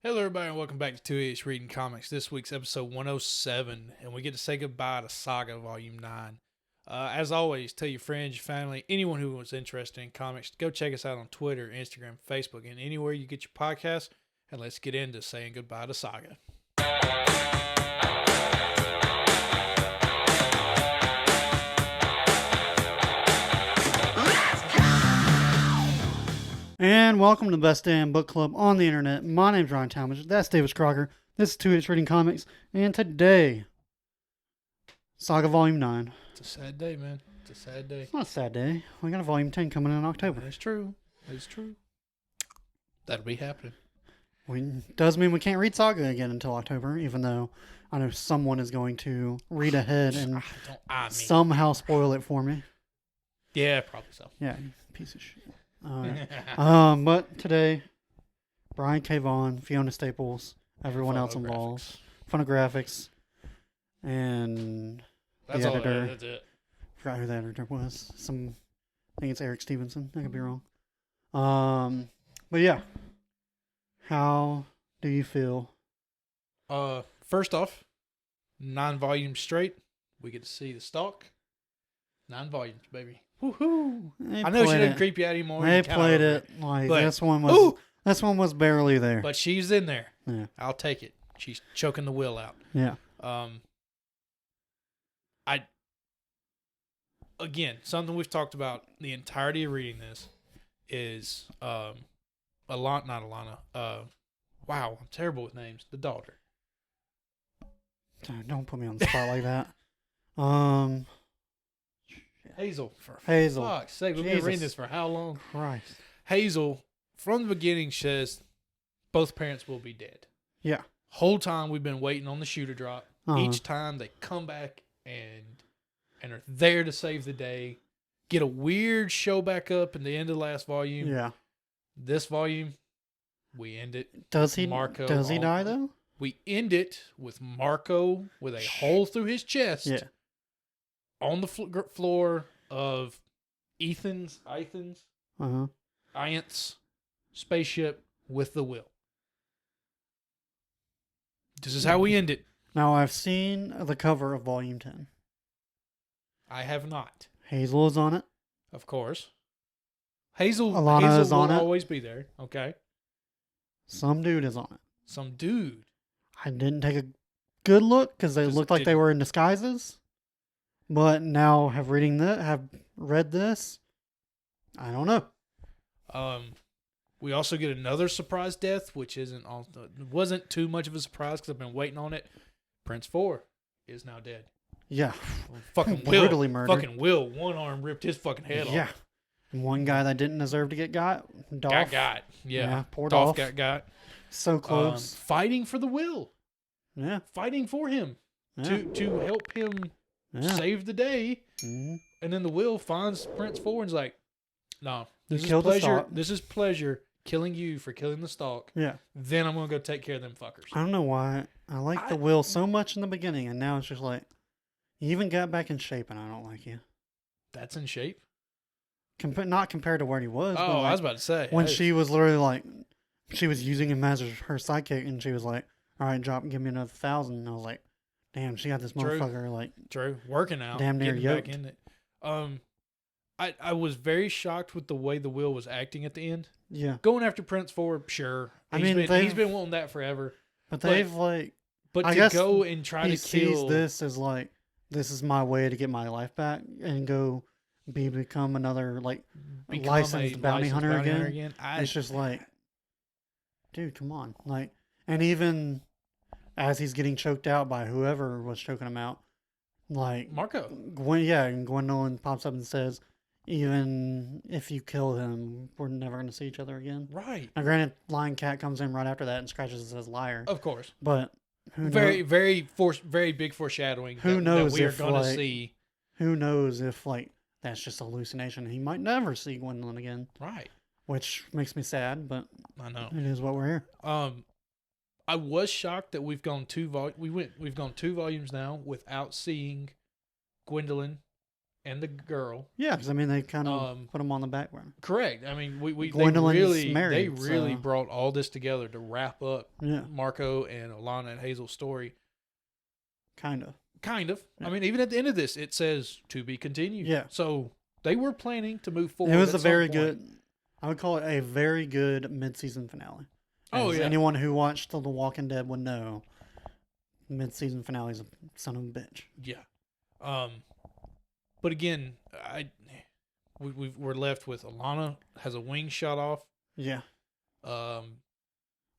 Hello, everybody, and welcome back to 2H Reading Comics. This week's episode 107, and we get to say goodbye to Saga Volume 9. As always, tell your friends, your family, anyone who was interested in comics, go check us out on Twitter, Instagram, Facebook, and anywhere you get your podcasts, and let's get into saying goodbye to Saga. And welcome to the best damn book club on the internet. My name's Ryan Talmadge. That's Davis Crocker. This is 2H Reading Comics. And today, Saga Volume 9. It's a sad day, man. It's a sad day. It's not a sad day. We got a Volume 10 coming in October. That's true. It's true. That'll be happening. Does mean we can't read Saga again until October, even though I know someone is going to read ahead and somehow spoil it for me. Yeah, probably so. Yeah, piece of shit. But today, Brian K. Vaughan, Fiona Staples, everyone else involved, Phonographics, and that's the editor. That's it. Forgot who the editor was. I think it's Eric Stevenson. I could be wrong. But yeah, how do you feel? First off, 9 volumes straight. We get to see the stalk. 9 volumes, baby. Woohoo! I know she didn't creep you out anymore. They played it like but, this one was. This one was barely there. But she's in there. Yeah, I'll take it. She's choking the will out. Yeah. Again, something we've talked about the entirety of reading this is not Alana. Wow, I'm terrible with names. The daughter. Don't put me on the spot like that. Hazel. Hazel. Fuck's sake, we've been reading this for how long? Christ. Hazel, from the beginning, says both parents will be dead. Yeah. Whole time we've been waiting on the shoe to drop. Uh-huh. Each time they come back and are there to save the day. Get a weird show back up in the end of the last volume. Yeah. This volume, we end it. Does he die though? We end it with Marco with a hole through his chest. Yeah. On the floor of Ian's spaceship with the will. This is how we end it. Now, I've seen the cover of Volume 10. I have not. Hazel is on it. Of course. Hazel is on will it. always be there. Okay. Some dude is on it. Some dude. I didn't take a good look because they looked like they were in disguises. But now have read this, I don't know. We also get another surprise death, which wasn't too much of a surprise because I've been waiting on it. Prince 4 is now dead. Yeah. Fucking brutally murdered. Fucking Will. One arm ripped his fucking head off. Yeah. One guy that didn't deserve to get got. Dolph. Got. Yeah. Poor Dolph Dolph. got. So close. Fighting for the Will. Yeah. Fighting for him. Yeah. To help him save the day. Mm-hmm. And then the Will finds Prince 4 and is like, no, this is pleasure killing you for killing the stalk. Yeah. Then I'm going to go take care of them fuckers. I don't know why. I like the Will so much in the beginning, and now it's just like, you even got back in shape, and I don't like you. That's in shape? Not compared to where he was. Oh, but like, I was about to say. When she was literally like, she was using him as her sidekick, and she was like, all right, give me another 1,000. And I was like, damn, she got this motherfucker like. True. Working out. Damn near yoked. Back in it. I was very shocked with the way the Will was acting at the end. Yeah. Going after Prince 4, sure. He's been wanting that forever. But they've like. But I to guess go and try to kill. He sees this as like, this is my way to get my life back and go become another like licensed bounty hunter again. It's just like, dude, come on. Like, and even as he's getting choked out by whoever was choking him out, like Marco. And Gwendolyn pops up and says, even if you kill him, we're never going to see each other again. Right. Now, granted, Lion Cat comes in right after that and scratches and says liar. Of course. But very big foreshadowing. Who knows that we are if going to like, see. Who knows if like that's just a hallucination? He might never see Gwendolyn again. Right. Which makes me sad, but I know it is what we're here. I was shocked that we've gone 2 volumes now without seeing Gwendolyn and the girl. Yeah, because I mean they kind of put them on the back burner. Correct. I mean Married, they really brought all this together to wrap up Yeah. Marco and Alana and Hazel's story. Kind of. Yeah. I mean, even at the end of this, it says to be continued. Yeah. So they were planning to move forward. It was a very good. I would call it a very good mid-season finale. Oh yeah. Anyone who watched The Walking Dead would know. Mid-season finale is a son of a bitch. Yeah. But again, we're left with Alana has a wing shot off. Yeah.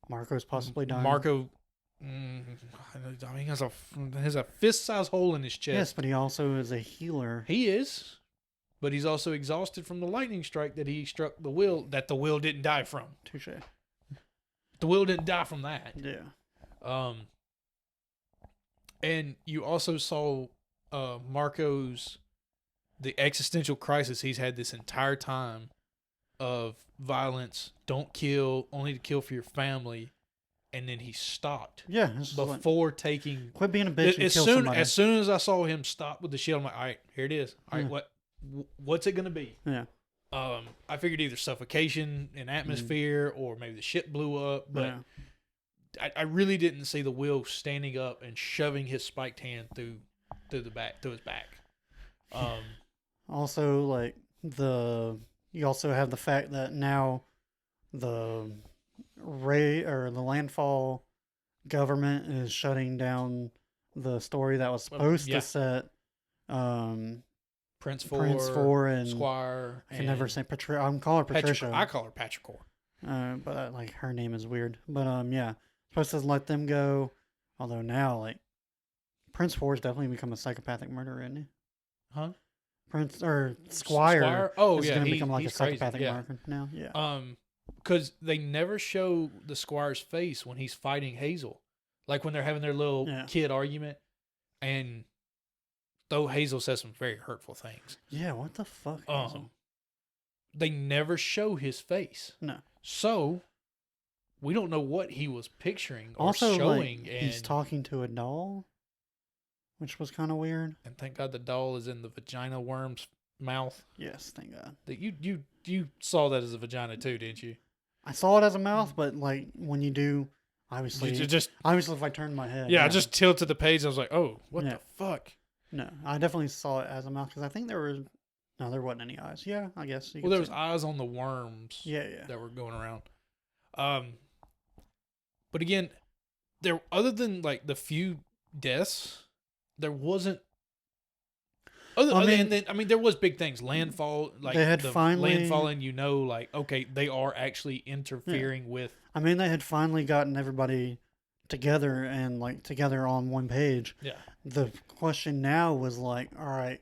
Marco's possibly dying. Marco, I mean, has a fist-sized hole in his chest. Yes, but he also is a healer. He is, but he's also exhausted from the lightning strike that he struck the will. That the will didn't die from. Touche. The will didn't die from that. Yeah. And you also saw Marco's the existential crisis he's had this entire time of violence. Don't kill, only to kill for your family. And then he stopped. Yeah. Before taking. Quit being a bitch and kill somebody. As soon as I saw him stop with the shield, I'm like, all right, here it is. All right, what's it gonna be? Yeah. I figured either suffocation in atmosphere or maybe the ship blew up, but I really didn't see the will standing up and shoving his spiked hand through his back. Also, like you also have the fact that now the landfall government is shutting down the story that was supposed to set Prince 4 and Squire. I can never say Patricia. I'm calling her Patricia. I call her Patrick. But like her name is weird. But yeah, supposed to let them go. Although now, like Prince 4 has definitely become a psychopathic murderer, isn't he? Huh? Prince or Squire. Oh is yeah, going to become like a psychopathic crazy. murderer now. Yeah. Because they never show the Squire's face when he's fighting Hazel, like when they're having their little kid argument, and though Hazel says some very hurtful things. Yeah, what the fuck? They never show his face. No. So we don't know what he was picturing or also, showing. Like, he's talking to a doll, which was kind of weird. And thank God the doll is in the vagina worm's mouth. Yes, thank God. You saw that as a vagina too, didn't you? I saw it as a mouth, but like when you do, obviously if I turned my head. Yeah, I just tilted the page. I was like, oh, what the fuck? No, I definitely saw it as a mouth because I think there wasn't any eyes. Yeah, I guess. Well, there was eyes on the worms. Yeah. That were going around. But again, other than like the few deaths, there wasn't. There was big things. Landfall, like they had landfall, and like okay, they are actually interfering with. I mean, they had finally gotten everybody together and like together on one page. Yeah. The question now was like, all right,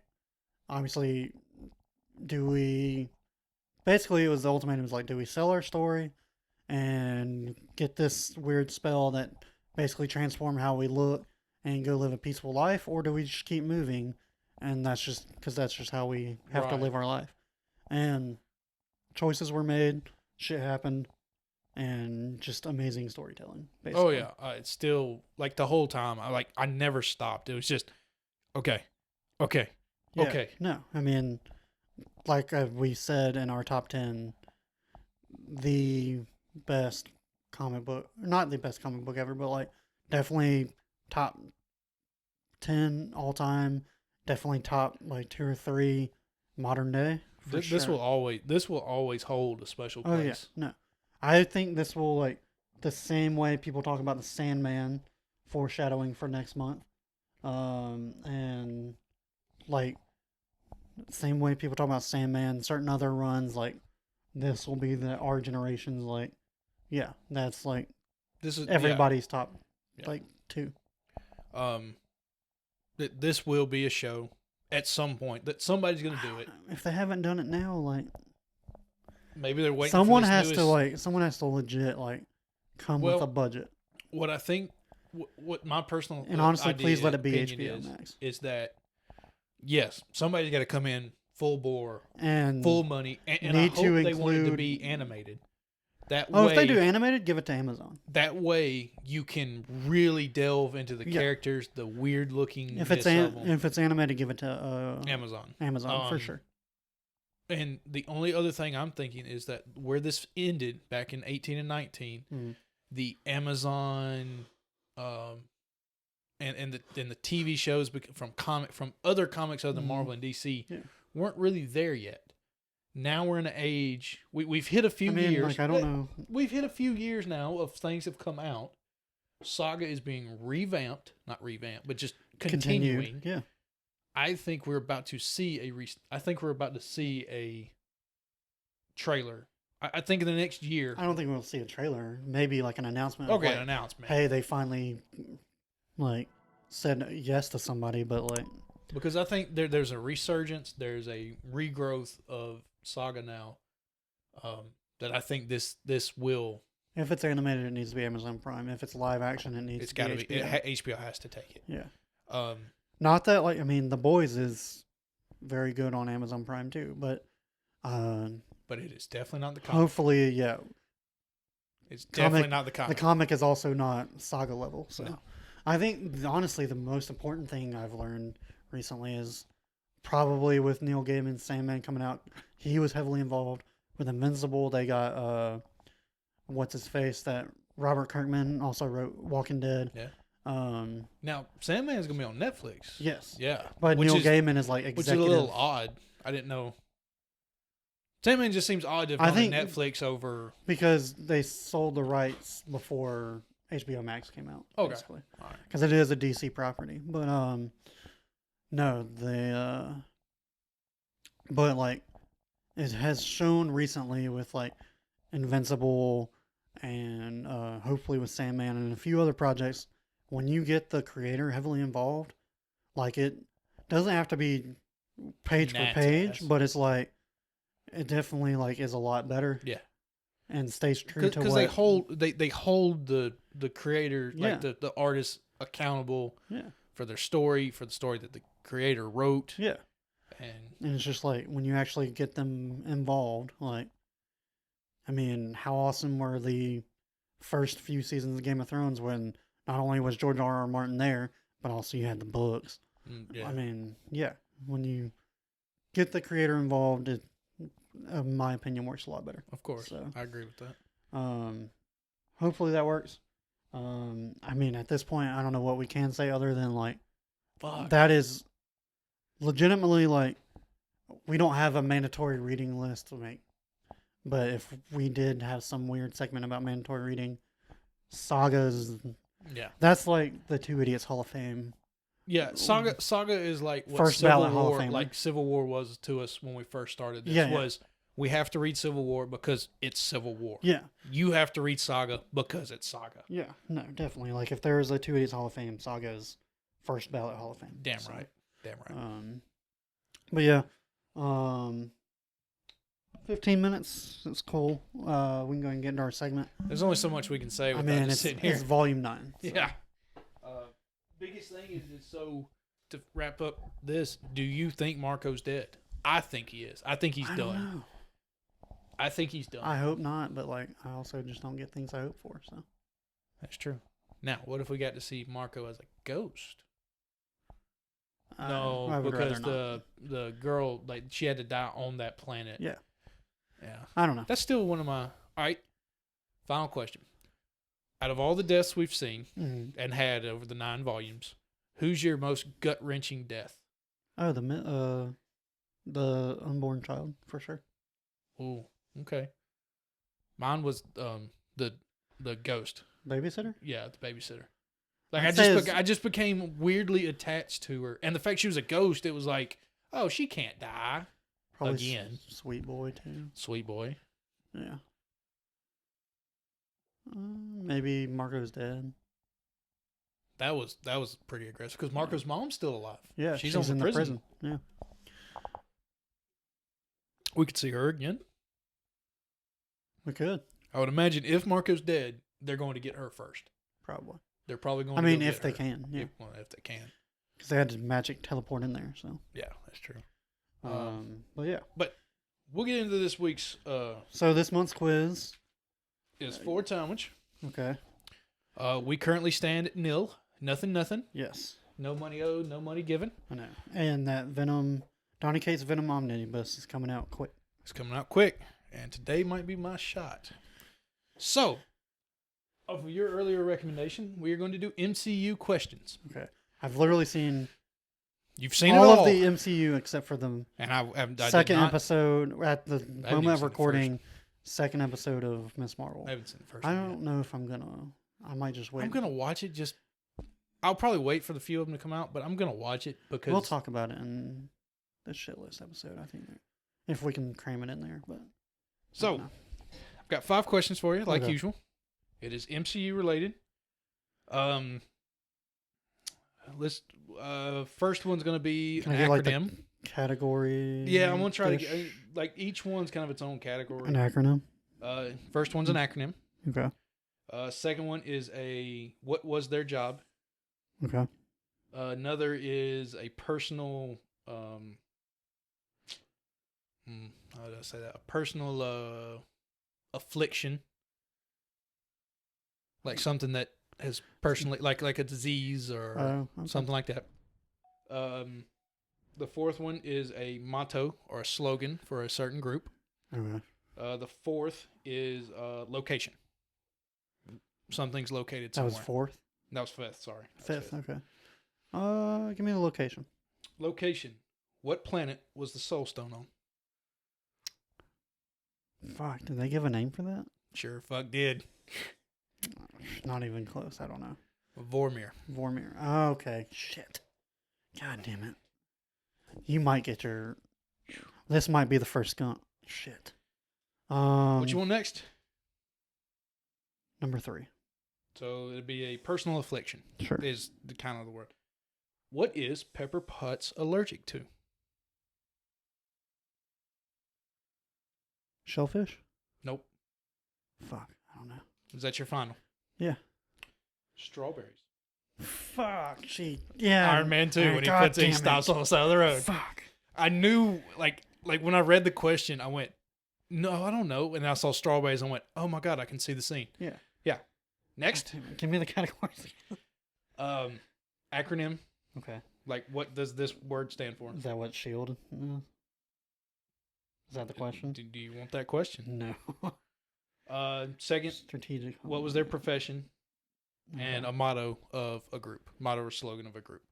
obviously, basically it was the ultimatum was like, do we sell our story and get this weird spell that basically transform how we look and go live a peaceful life, or do we just keep moving? And that's just how we have to live our life. And choices were made, shit happened, and just amazing storytelling. Basically. Oh yeah, it's still like the whole time. I never stopped. It was just okay. Yeah, no, I mean, like we said in our top 10, the best comic book, not the best comic book ever, but like definitely top 10 all time. Definitely top like 2 or 3 modern day. This will always hold a special place. Oh yeah, no, I think this will like the same way people talk about the Sandman foreshadowing for next month, and like same way people talk about Sandman, certain other runs like this will be our generation's like, yeah, that's like this is everybody's top like 2. This will be a show at some point that somebody's going to do it. If they haven't done it now, like maybe they're waiting. Someone has to legit like come with a budget. What I think, what my personal and honestly, please let it be HBO Max. Is that yes, somebody's got to come in full bore and full money, and I hope they want it to be animated. That way, if they do animated, give it to Amazon. That way, you can really delve into the characters, the weird looking. If it's animated, give it to Amazon. Amazon for sure. And the only other thing I'm thinking is that where this ended back in 18 and 19, the Amazon, and the TV shows from other comics other than Marvel and DC weren't really there yet. Now we're in an age we've hit a few years. Like, I don't know. We've hit a few years now of things have come out. Saga is being not revamped, but just continuing. Yeah. I think we're about to see a trailer. I think in the next year. I don't think we'll see a trailer. Maybe like an announcement. Okay, an announcement. Hey, they finally said yes to somebody, but because I think there's a resurgence, there's a regrowth of Saga now. That I think this will. If it's animated, it needs to be Amazon Prime. If it's live action, it needs. It's got to be. HBO has to take it. Yeah. Not that The Boys is very good on Amazon Prime too, but it is definitely not the comic. Hopefully, yeah. It's definitely not the comic. The comic is also not Saga level. So, no. I think honestly, the most important thing I've learned recently is probably with Neil Gaiman's Sandman coming out. He was heavily involved with Invincible. They got what's his face that Robert Kirkman also wrote Walking Dead. Yeah. Now Sandman is gonna be on Netflix. Yes. Yeah. But Neil Gaiman is executive. Which is a little odd. I didn't know. Sandman just seems odd to have gone to Netflix over because they sold the rights before HBO Max came out. Okay. Basically, because it is a DC property. But no, but it has shown recently with Invincible and hopefully with Sandman and a few other projects. When you get the creator heavily involved, it doesn't have to be page per page, but it's it definitely is a lot better. Yeah, and stays true to what they hold the creator the artist accountable. Yeah. For the story that the creator wrote. Yeah, and it's just when you actually get them involved. How awesome were the first few seasons of Game of Thrones when not only was George R.R. Martin there, but also you had the books. Yeah. When you get the creator involved, it, in my opinion, works a lot better. Of course, so, I agree with that. Hopefully that works. At this point, I don't know what we can say other than that is legitimately we don't have a mandatory reading list to make. But if we did have some weird segment about mandatory reading, Saga's. Yeah. That's the Two Idiots Hall of Fame. Yeah, Saga is what first Civil ballot War, Hall of Fame. Civil War was to us when we first started this. We have to read Civil War because it's Civil War. Yeah. You have to read Saga because it's Saga. Yeah, no, definitely. If there is a Two Idiots Hall of Fame, Saga is first ballot Hall of Fame. Damn right. But yeah, 15 minutes. It's cool. We can go ahead and get into our segment. There's only so much we can say without just sitting here. It's volume 9. So. Yeah. Biggest thing is so to wrap up this, do you think Marco's dead? I think he is. I think he's done. Don't know. I think he's done. I hope not, but I also just don't get things I hope for, so. That's true. Now, what if we got to see Marco as a ghost? No, because the girl, she had to die on that planet. Yeah. Yeah. I don't know. That's still one of my... All right. Final question. Out of all the deaths we've seen and had over the 9 volumes, who's your most gut-wrenching death? Oh, the unborn child, for sure. Oh, okay. Mine was the ghost. Babysitter? Yeah, the babysitter. I just became weirdly attached to her. And the fact she was a ghost, it was oh, she can't die. Probably again. Sweet boy, too. Sweet boy. Yeah. Maybe Marco's dead. That was pretty aggressive because Marco's mom's still alive. Yeah, she's in the prison. Yeah. We could see her again. We could. I would imagine if Marco's dead, they're going to get her first. Probably. They're probably going to if they can. Yeah. If they can. Because they had to magic teleport in there, so. Yeah, that's true. But yeah. But we'll get into this week's... So this month's quiz, is 4 damage. Okay. We currently stand at nil. Nothing. Yes. No money owed, no money given. I know. And that Venom, Donny Cates Venom Omnibus is coming out quick. It's coming out quick, and today might be my shot. So, of your earlier recommendation, we are going to do MCU questions. Okay. I've literally seen... You've seen all it all of the MCU except for the second episode, at the moment of recording, second episode of Miss Marvel. I haven't seen the first I one don't know if I'm going to... I might just wait. I'm going to watch it just... I'll probably wait for the few of them to come out, but I'm going to watch it because... We'll talk about it in the shit list episode, I think. If we can cram it in there. But so, I've got 5 questions for you, like Okay. usual. It is MCU related. First one's going to be an acronym. Like the category? Yeah, I'm going to try to get... Like, each one's kind of its own category. An acronym? First one's an acronym. Okay. Second one is a what was their job. Okay. Another is a personal, how did I say that? A personal affliction, like something that has personally, like a disease or something like that. The fourth one is a motto or a slogan for a certain group. Okay. The fourth is location. Something's located somewhere. That was fourth? That was fifth, sorry. Fifth, okay. Give me the location. Location. What planet was the Soul Stone on? Fuck, did they give a name for that? Sure, fuck did. Not even close, I don't know. Vormir. Oh, okay, shit. God damn it. You might get your... This might be the first skunk. Shit. What you want next? Number 3. So it'd be a personal affliction. Sure. Is the kind of the word. What is Pepper Potts allergic to? Shellfish? Nope. Fuck, I don't know. Is that your final? Yeah. Strawberries. Fuck, yeah. Iron Man 2 when he stops on the side of the road. Fuck. I knew, like when I read the question, I went, no, I don't know. And I saw strawberries and went, oh my God, I can see the scene. Yeah. Next. Give me the categories. Acronym. Okay. Like, what does this word stand for? Is that what SHIELD? Is that the question? Do you want that question? No. Second, strategic. what was their profession? Okay. And a motto of a group. Motto or slogan of a group.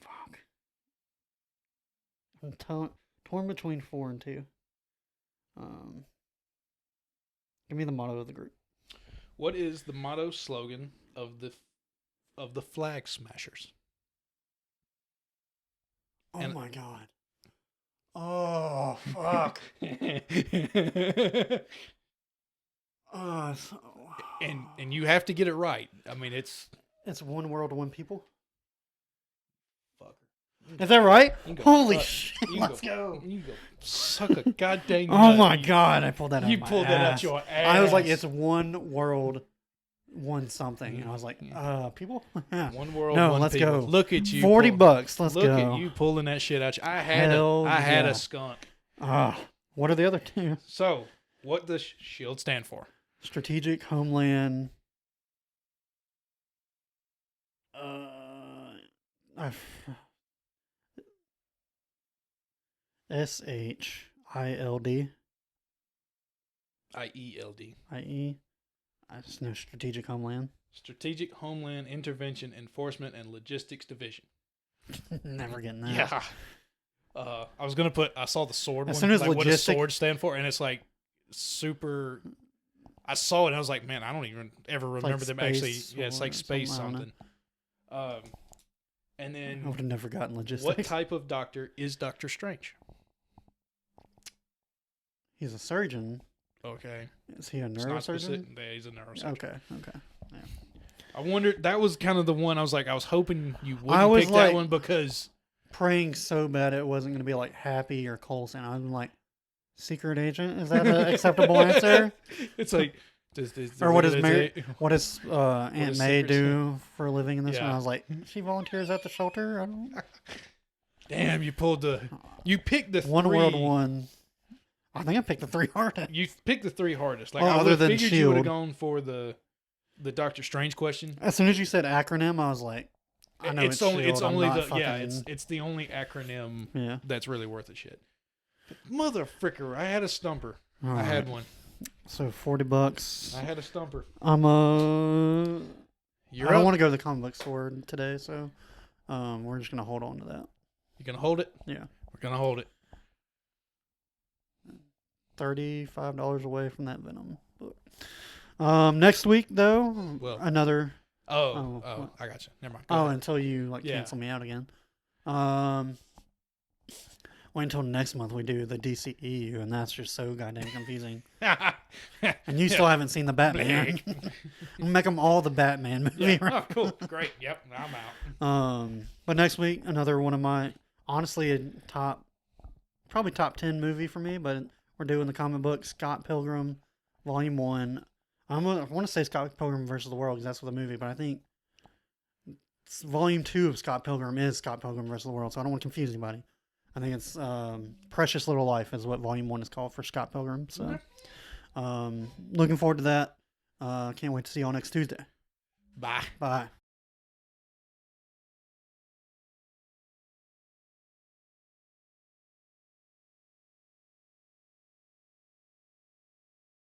Fuck. I'm torn between 4 and 2. Give me the motto of the group. What is the motto slogan of the Flag Smashers? Oh my God. Oh fuck. And you have to get it right. I mean, it's one world, one people. Fucker. Is that right? Holy shit! Let's go. You go suck a goddamn. Oh my God! I pulled that out. You pulled that out your ass. I was like, it's one world, one something, and I was like, people. One world. No, one let's people. go. Look at you. $40. Let's Look go. Look at you pulling that shit out. I had a skunk. What are the other 2? So, what does SHIELD stand for? Strategic Homeland. SHIELD. IELD. I just know Strategic Homeland. Strategic Homeland Intervention Enforcement and Logistics Division. Never getting that. Yeah. I was gonna put. I saw the sword. As one, soon as like what does logistic sword stand for, and it's like super. I saw it and I was like, man, I don't even ever remember them actually. Yeah, it's like space something. And then I would have never gotten logistics. What type of doctor is Doctor Strange? He's a surgeon. Okay. Is he a neurosurgeon? Yeah, he's a neurosurgeon. Okay. Yeah. I wondered. That was kind of the one I was like, I was hoping you wouldn't pick that one because praying so bad it wasn't going to be like Happy or Coulson. I'm like, secret agent? Is that an acceptable answer? It's like, or what does Aunt May do for a living in this one? I was like, she volunteers at the shelter? I don't know. Damn, you picked the One three. World One. I think I picked the 3 hardest. You picked the 3 hardest. Like, other than figured Shield. You would have gone for the Doctor Strange question. As soon as you said acronym, I was like, I know it's only Shield. It's the only acronym that's really worth a shit. Mother fricker, I had a stumper. I had one. So $40. I had a stumper. I don't want to go to the comic book store today, so we're just gonna hold on to that. You gonna hold it? Yeah. We're gonna hold it. $35 away from that Venom book. Next week though, another. I got you. Never mind. Go ahead. Until you cancel me out again. Wait until next month we do the DCEU, and that's just so goddamn confusing. And you still haven't seen the Batman. We'll make them all the Batman movie. Oh, cool. Great. Yep. I'm out. But next week, another one of my, honestly, probably top 10 movie for me, but we're doing the comic book Scott Pilgrim Volume 1. I want to say Scott Pilgrim versus the World because that's what the movie, but I think Volume 2 of Scott Pilgrim is Scott Pilgrim versus the World, so I don't want to confuse anybody. I think it's Precious Little Life is what Volume 1 is called for Scott Pilgrim. So, looking forward to that. Can't wait to see y'all next Tuesday. Bye. Bye.